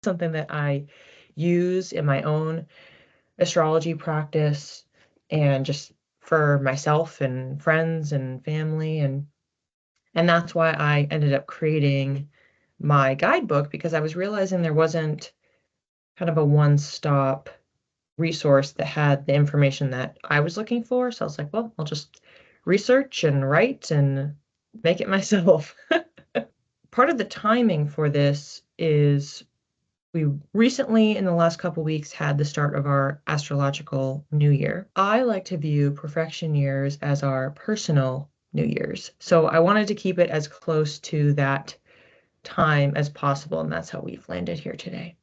something that I use in my own astrology practice and just for myself and friends and family. And that's why I ended up creating my guidebook, because I was realizing there wasn't kind of a one-stop resource that had the information that I was looking for. So I was like, well, I'll just research and write and make it myself. Part of the timing for this is we recently, in the last couple weeks, had the start of our astrological new year. I like to view Profection Years as our personal New Year's. So I wanted to keep it as close to that time as possible, and that's how we've landed here today.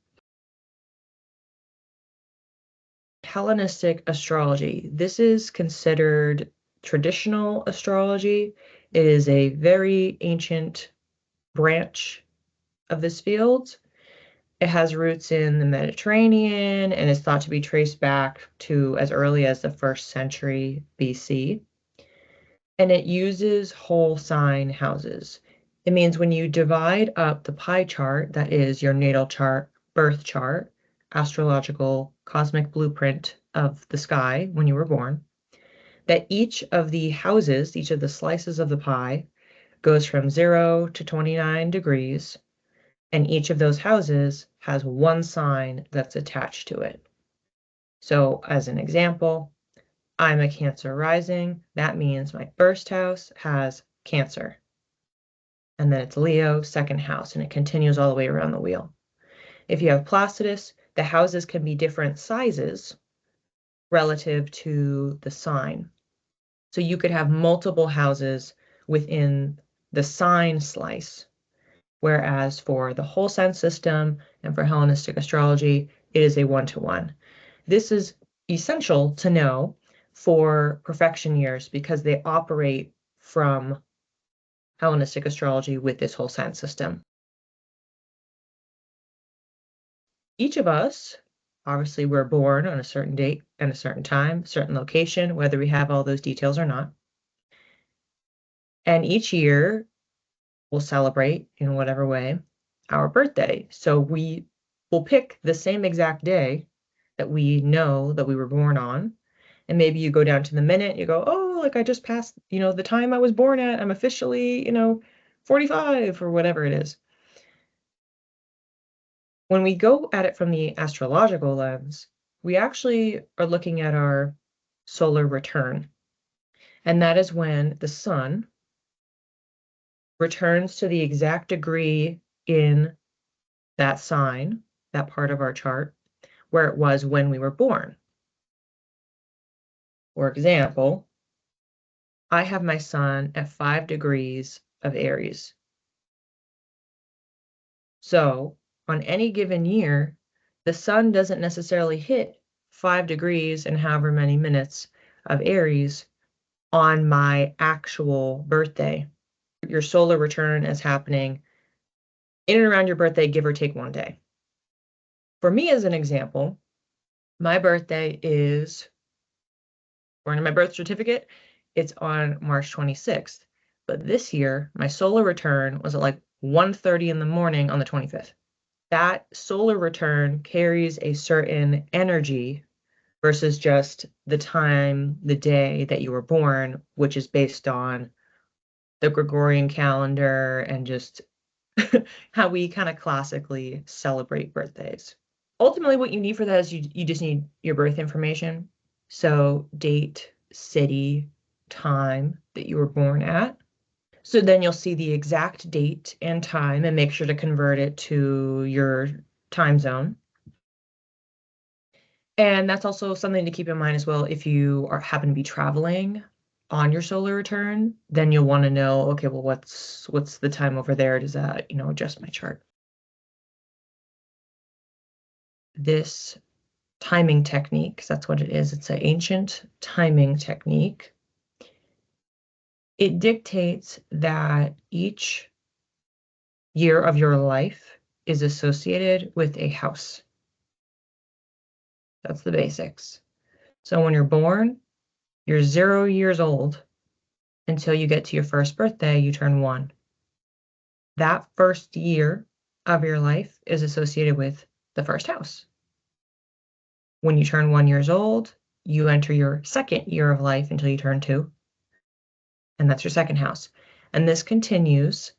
Hellenistic Astrology. This is considered traditional astrology. It is a very ancient branch of this field. It has roots in the Mediterranean and is thought to be traced back to as early as the 1st century BC. And it uses whole sign houses. It means when you divide up the pie chart, that is your natal chart, birth chart, astrological cosmic blueprint of the sky when you were born, that each of the houses, each of the slices of the pie, goes from 0 to 29 degrees, and each of those houses has one sign that's attached to it. So as an example, I'm a Cancer rising. That means my first house has Cancer. And then it's Leo, 2nd house, and it continues all the way around the wheel. If you have Placidus, the houses can be different sizes relative to the sign. So you could have multiple houses within the sign slice. Whereas for the whole sign system and for Hellenistic astrology, it is a one-to-one. This is essential to know for Profection Years because they operate from Hellenistic astrology with this whole sign system. Each of us, obviously, we're born on a certain date and a certain time, certain location, whether we have all those details or not. And each year, we'll celebrate in whatever way our birthday. So we will pick the same exact day that we know that we were born on. And maybe you go down to the minute, you go, oh, like I just passed, the time I was born at, I'm officially, 45 or whatever it is. When we go at it from the astrological lens, we actually are looking at our solar return. And that is when the sun returns to the exact degree in that sign, that part of our chart, where it was when we were born. For example, I have my sun at 5 degrees of Aries. So on any given year, the sun doesn't necessarily hit 5 degrees and however many minutes of Aries on my actual birthday. Your solar return is happening in and around your birthday, give or take one day. For me, as an example, my birthday is, according to my birth certificate, it's on March 26th. But this year, my solar return was at like 1:30 in the morning on the 25th. That solar return carries a certain energy versus just the time, the day that you were born, which is based on the Gregorian calendar and just how we kind of classically celebrate birthdays. Ultimately, what you need for that is you just need your birth information. So date, city, time that you were born at. So then you'll see the exact date and time and make sure to convert it to your time zone. And that's also something to keep in mind as well. If you happen to be traveling on your solar return, then you'll want to know, okay, well, what's the time over there? Does that, adjust my chart? This timing technique, because that's what it is. It's an ancient timing technique. It dictates that each year of your life is associated with a house. That's the basics. So when you're born, you're 0 years old until you get to your first birthday, you turn 1. That first year of your life is associated with the first house. When you turn 1 year old, you enter your second year of life until you turn 2, and that's your second house. And this continues,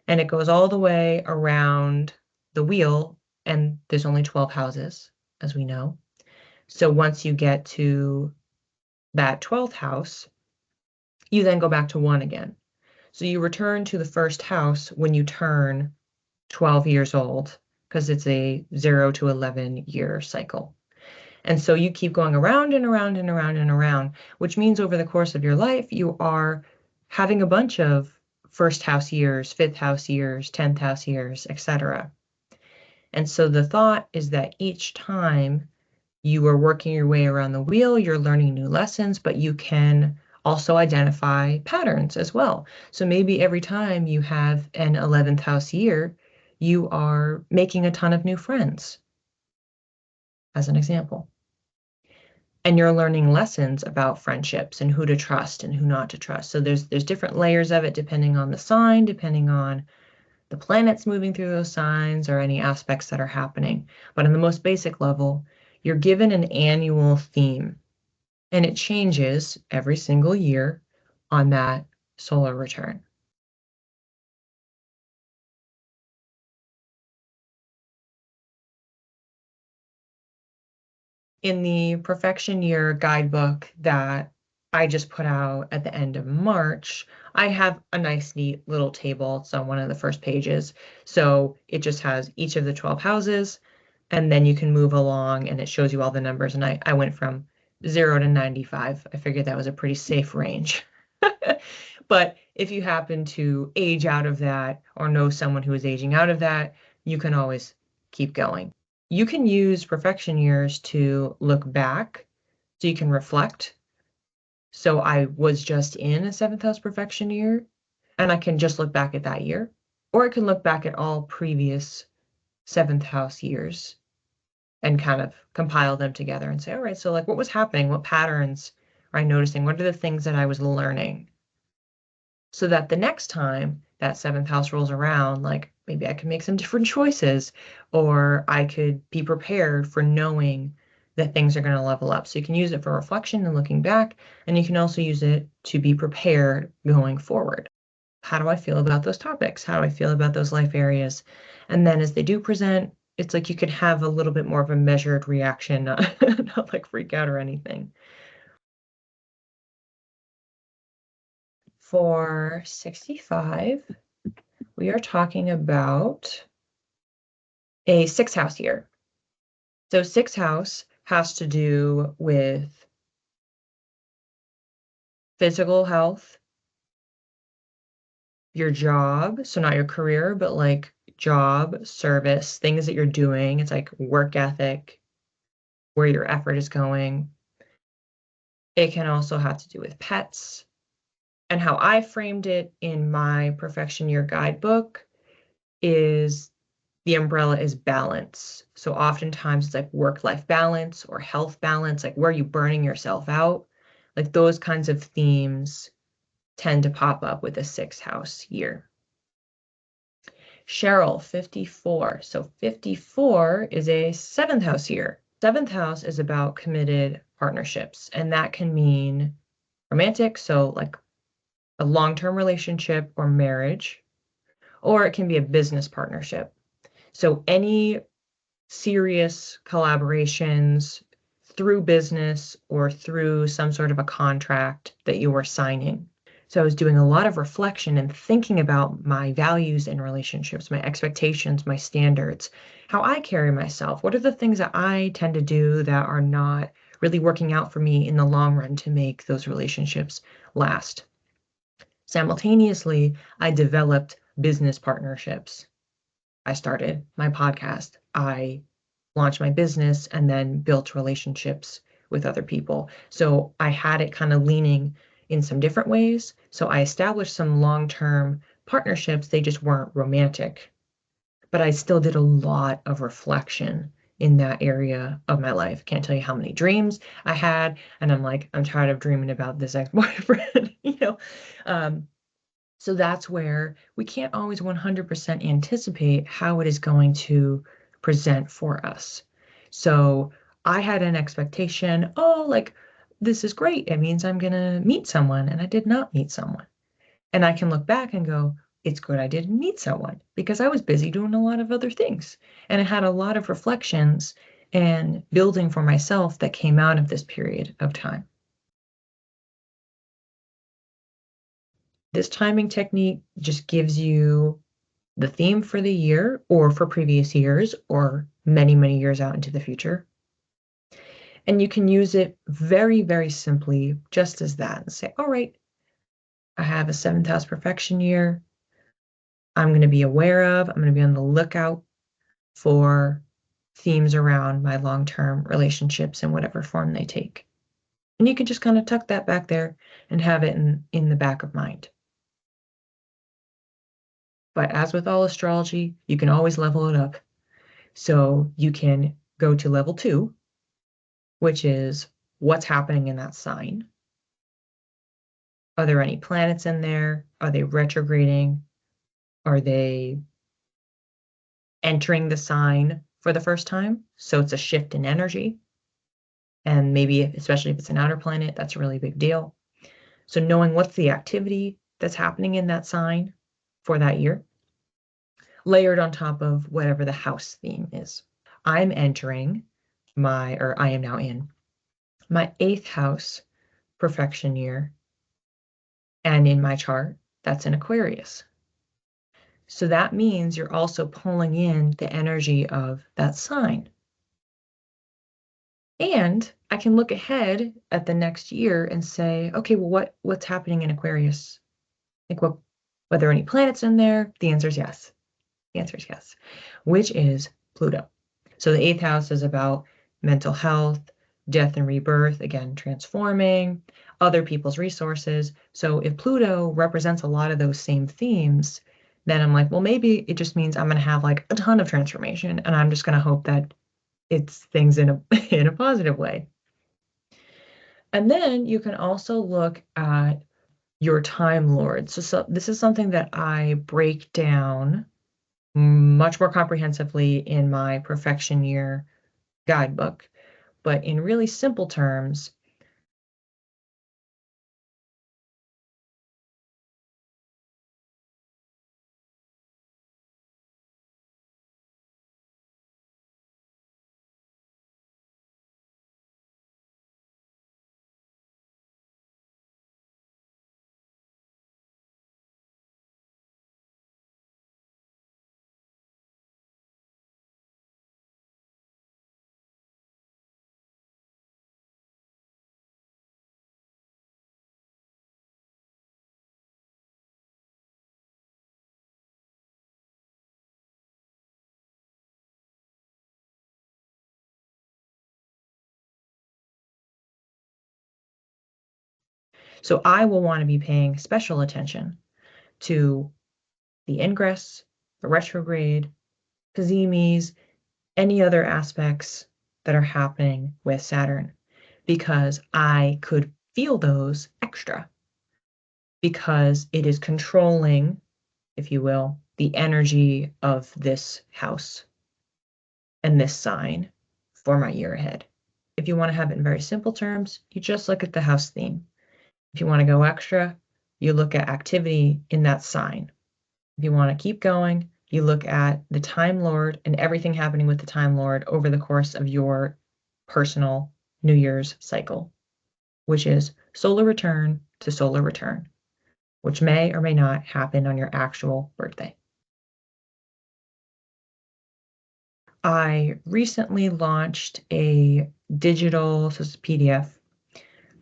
and it goes all the way around the wheel, and there's only 12 houses, as we know. So once you get to that 12th house, you then go back to 1 again. So you return to the first house when you turn 12 years old, because it's a 0 to 11 year cycle. And so you keep going around and around and around and around, which means over the course of your life, you are having a bunch of first house years, fifth house years, 10th house years, etc. And so the thought is that each time you are working your way around the wheel, you're learning new lessons, but you can also identify patterns as well. So maybe every time you have an 11th house year, you are making a ton of new friends, as an example. And you're learning lessons about friendships and who to trust and who not to trust. So there's different layers of it depending on the sign, depending on the planets moving through those signs or any aspects that are happening. But on the most basic level, you're given an annual theme, and it changes every single year on that solar return. In the Profection Year guidebook that I just put out at the end of March, I have a nice, neat little table. It's on one of the first pages. So it just has each of the 12 houses, and then you can move along and it shows you all the numbers. And I went from 0 to 95. I figured that was a pretty safe range. But if you happen to age out of that or know someone who is aging out of that, you can always keep going. You can use Profection Years to look back, so you can reflect. So I was just in a 7th house Profection Year, and I can just look back at that year. Or I can look back at all previous 7th house years and kind of compile them together and say, all right, so like what was happening? What patterns are I noticing? What are the things that I was learning? So that the next time that 7th house rolls around, like maybe I can make some different choices, or I could be prepared for knowing that things are going to level up. So you can use it for reflection and looking back, and you can also use it to be prepared going forward. How do I feel about those topics? How do I feel about those life areas? And then as they do present, it's like you could have a little bit more of a measured reaction, not like freak out or anything. For 65, we are talking about a 6th house year. So 6th house has to do with physical health, your job, so not your career, but like job, service, things that you're doing. It's like work ethic, where your effort is going. It can also have to do with pets. And how I framed it in my Profection Year guidebook is the umbrella is balance. So oftentimes it's like work-life balance or health balance, like where are you burning yourself out? Like those kinds of themes tend to pop up with a 6th house year. Cheryl, 54. So 54 is a 7th house year. 7th house is about committed partnerships, and that can mean romantic, so like a long-term relationship or marriage, or it can be a business partnership. So any serious collaborations through business or through some sort of a contract that you were signing. So I was doing a lot of reflection and thinking about my values in relationships, my expectations, my standards, how I carry myself. What are the things that I tend to do that are not really working out for me in the long run to make those relationships last? Simultaneously, I developed business partnerships. I started my podcast. I launched my business and then built relationships with other people. So I had it kind of leaning in some different ways. So I established some long-term partnerships. They just weren't romantic, but I still did a lot of reflection in that area of my life. Can't tell you how many dreams I had. And I'm like, I'm tired of dreaming about this ex-boyfriend, So that's where we can't always 100% anticipate how it is going to present for us. So I had an expectation, oh, like, this is great. It means I'm going to meet someone, and I did not meet someone. And I can look back and go, it's good I didn't meet someone because I was busy doing a lot of other things. And I had a lot of reflections and building for myself that came out of this period of time. This timing technique just gives you the theme for the year or for previous years or many, many years out into the future. And you can use it very, very simply just as that and say, all right, I have a seventh house perfection year. I'm going to be aware of, I'm going to be on the lookout for themes around my long-term relationships in whatever form they take. And you can just kind of tuck that back there and have it in the back of mind. But as with all astrology, you can always level it up. So you can go to level 2, which is what's happening in that sign. Are there any planets in there? Are they retrograding? Are they entering the sign for the first time? So it's a shift in energy. And maybe, especially if it's an outer planet, that's a really big deal. So knowing what's the activity that's happening in that sign for that year, layered on top of whatever the house theme is. I'm entering I am now in my 8th house perfection year. And in my chart, that's in Aquarius. So that means you're also pulling in the energy of that sign. And I can look ahead at the next year and say, okay, well, what's happening in Aquarius? Like, were there any planets in there? The answer is yes. The answer is yes, which is Pluto. So the 8th house is about mental health, death and rebirth, again, transforming, other people's resources. So if Pluto represents a lot of those same themes, then I'm like, well, maybe it just means I'm going to have like a ton of transformation, and I'm just going to hope that it's things in a in a positive way. And then you can also look at your time lord. So this is something that I break down much more comprehensively in my Profection Year guidebook. But in really simple terms, so I will want to be paying special attention to the ingress, the retrograde, Cazimis, any other aspects that are happening with Saturn, because I could feel those extra because it is controlling, if you will, the energy of this house and this sign for my year ahead. If you want to have it in very simple terms, you just look at the house theme. If you want to go extra, you look at activity in that sign. If you want to keep going, you look at the Time Lord and everything happening with the Time Lord over the course of your personal New Year's cycle, which is solar return to solar return, which may or may not happen on your actual birthday. I recently launched a digital, so it's a PDF,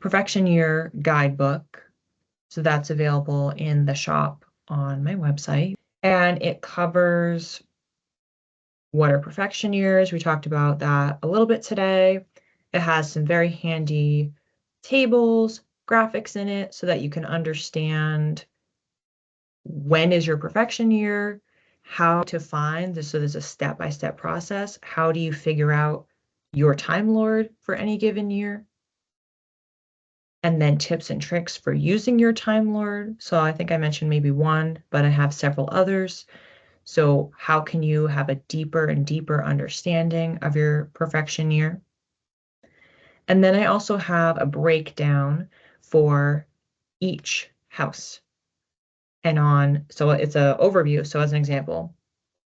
Profection Year Guidebook. So that's available in the shop on my website. And it covers what are profection years. We talked about that a little bit today. It has some very handy tables, graphics in it so that you can understand when is your perfection year, how to find this. So there's a step-by-step process. How do you figure out your Time Lord for any given year? And then tips and tricks for using your Time Lord. So I think I mentioned maybe one, but I have several others. So how can you have a deeper and deeper understanding of your profection year? And then I also have a breakdown for each house. So it's an overview. So as an example,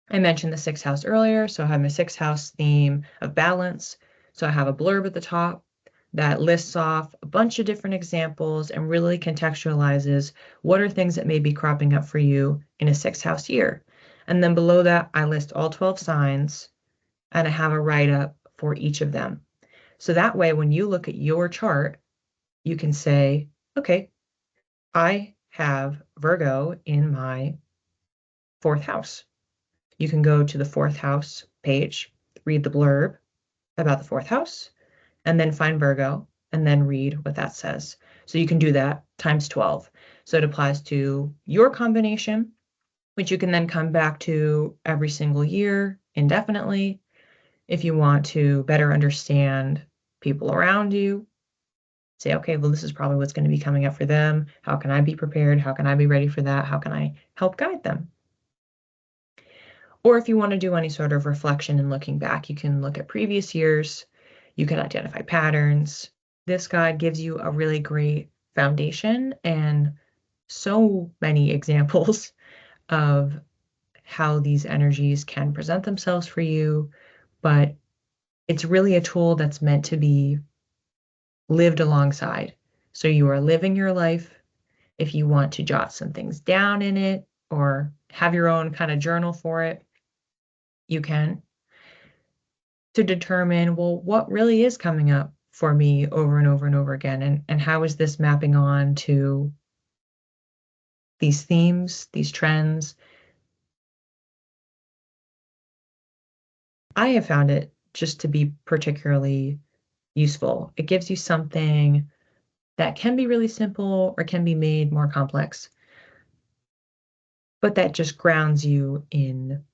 I mentioned the sixth house earlier. So I have my sixth house theme of balance. So I have a blurb at the top that lists off a bunch of different examples and really contextualizes what are things that may be cropping up for you in a sixth house year. And then below that, I list all 12 signs and I have a write-up for each of them. So that way, when you look at your chart, you can say, okay, I have Virgo in my fourth house. You can go to the fourth house page, read the blurb about the fourth house, and then find Virgo, and then read what that says. So you can do that times 12. So it applies to your combination, which you can then come back to every single year indefinitely. If you want to better understand people around you, say, okay, well, this is probably what's going to be coming up for them. How can I be prepared? How can I be ready for that? How can I help guide them? Or if you want to do any sort of reflection and looking back, you can look at previous years. You can identify patterns. This guide gives you a really great foundation and so many examples of how these energies can present themselves for you. But it's really a tool that's meant to be lived alongside. So you are living your life. If you want to jot some things down in it or have your own kind of journal for it, you can, to determine, well, what really is coming up for me over and over and over again, and how is this mapping on to these themes, these trends. I have found it just to be particularly useful. It gives you something that can be really simple or can be made more complex, but that just grounds you in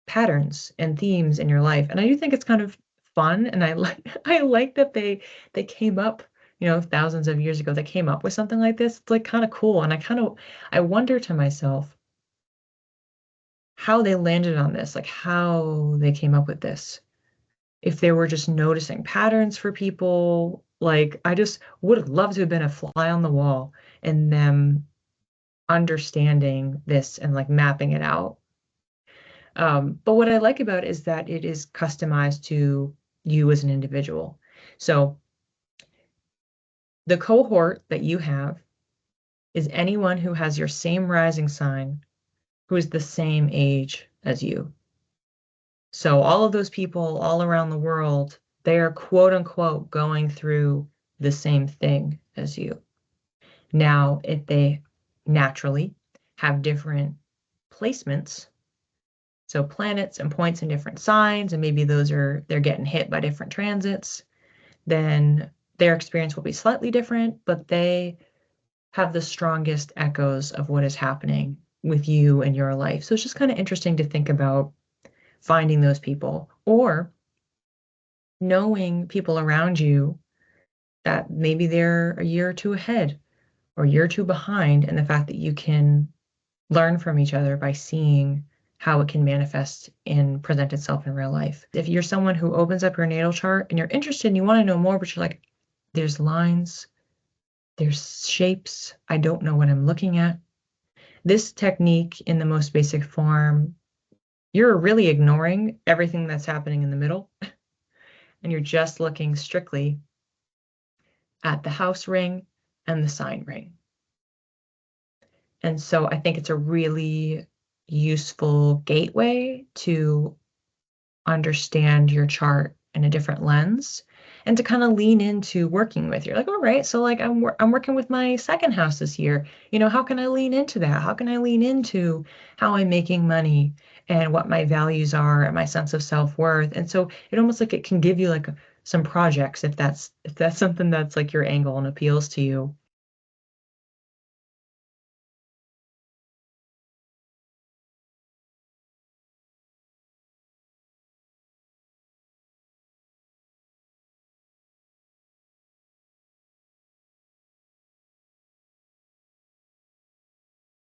patterns and themes in your life. And I do think it's kind of fun, and I like I like that they came up, thousands of years ago. They came up with something like this. It's like kind of cool, and I wonder to myself how they landed on this, like how they came up with this. If they were just noticing patterns for people, like I just would have loved to have been a fly on the wall and them understanding this and like mapping it out. But what I like about it is that it is customized to you as an individual. So the cohort that you have is anyone who has your same rising sign, who is the same age as you. So all of those people all around the world, they are quote unquote going through the same thing as you. Now, if they naturally have different placements, so planets and points in different signs, and maybe they're getting hit by different transits, then their experience will be slightly different, but they have the strongest echoes of what is happening with you and your life. So it's just kind of interesting to think about finding those people or knowing people around you that maybe they're a year or two ahead or a year or two behind, and the fact that you can learn from each other by seeing how it can manifest and present itself in real life. If you're someone who opens up your natal chart and you're interested and you want to know more, but you're like, there's lines, there's shapes, I don't know what I'm looking at. This technique in the most basic form, you're really ignoring everything that's happening in the middle and you're just looking strictly at the house ring and the sign ring. And so I think it's a really useful gateway to understand your chart in a different lens and to kind of lean into working with. You're like, all right, so like I'm working with my second house this year. How can I lean into that? How can I lean into how I'm making money and what my values are and my sense of self-worth? And so it almost like it can give you like some projects if that's something that's like your angle and appeals to you.